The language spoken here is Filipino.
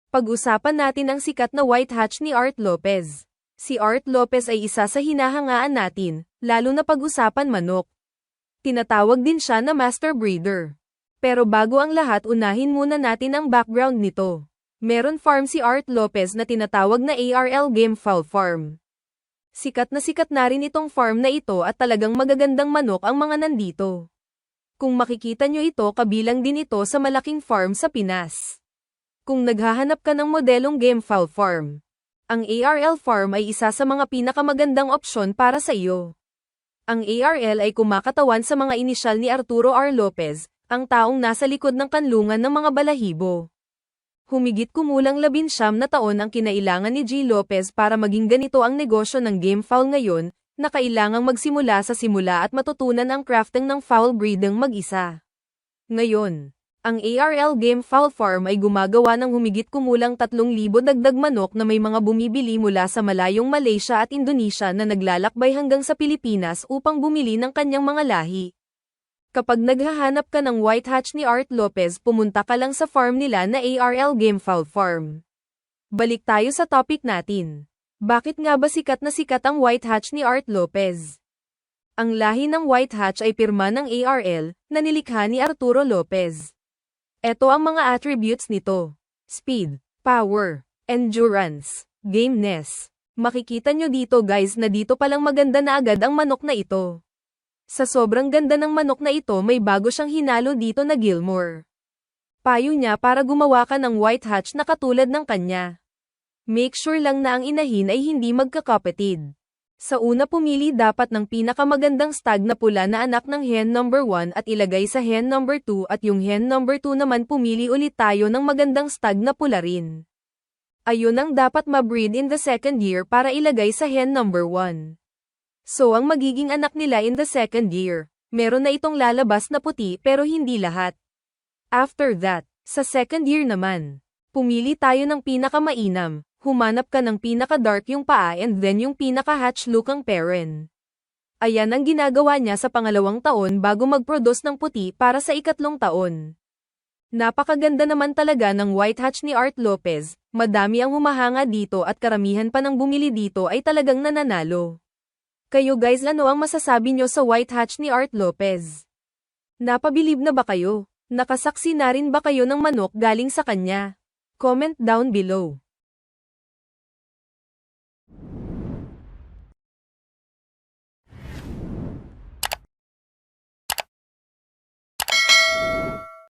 Pag-usapan natin ang sikat na white hatch ni Art Lopez. Si Art Lopez ay isa sa hinahangaan natin, lalo na pag-usapan manok. Tinatawag din siya na master breeder. Pero bago ang lahat, unahin muna natin ang background nito. Meron farm si Art Lopez na tinatawag na ARL Game Fowl Farm. Sikat na rin itong farm na ito at talagang magagandang manok ang mga nandito. Kung makikita nyo ito, kabilang din ito sa malaking farm sa Pinas. Kung naghahanap ka ng modelong game fowl farm, ang ARL farm ay isa sa mga pinakamagandang opsyon para sa iyo. Ang ARL ay kumakatawan sa mga inisyal ni Arturo R. Lopez, ang taong nasa likod ng kanlungan ng mga balahibo. Humigit kumulang 19 na taon ang kinailangan ni G. Lopez para maging ganito ang negosyo ng game fowl ngayon, na kailangang magsimula sa simula at matutunan ang crafting ng fowl breeding mag-isa. Ngayon, ang ARL Game Fowl Farm ay gumagawa ng humigit kumulang 3,000 dagdag manok na may mga bumibili mula sa malayong Malaysia at Indonesia na naglalakbay hanggang sa Pilipinas upang bumili ng kanyang mga lahi. Kapag naghahanap ka ng white hatch ni Art Lopez, pumunta ka lang sa farm nila na ARL Game Fowl Farm. Balik tayo sa topic natin. Bakit nga ba sikat na sikat ang white hatch ni Art Lopez? Ang lahi ng white hatch ay pirma ng ARL, na nilikha ni Arturo Lopez. Ito ang mga attributes nito: speed, power, endurance, gameness. Makikita nyo dito guys na dito palang maganda na agad ang manok na ito. Sa sobrang ganda ng manok na ito, may bago siyang hinalo dito na Gilmore. Payo niya para gumawa ka ng white hatch na katulad ng kanya. Make sure lang na ang inahin ay hindi magkakapatid. Sa una, pumili dapat ng pinakamagandang stag na pula na anak ng hen number 1 at ilagay sa hen number 2, at yung hen number 2 naman pumili ulit tayo ng magandang stag na pula rin. Ayun ang dapat mabreed in the second year para ilagay sa hen number 1. So ang magiging anak nila in the second year, meron na itong lalabas na puti pero hindi lahat. After that, sa second year naman, pumili tayo ng pinakamainam. Humanap ka ng pinaka-dark yung paa and then yung pinaka-hatch look ang parent. Ayan ang ginagawa niya sa pangalawang taon bago mag-produce ng puti para sa ikatlong taon. Napakaganda naman talaga ng white hatch ni Art Lopez, madami ang humahanga dito at karamihan pa ng bumili dito ay talagang nananalo. Kayo guys, ano ang masasabi nyo sa white hatch ni Art Lopez? Napabilib na ba kayo? Nakasaksi na rin ba kayo ng manok galing sa kanya? Comment down below.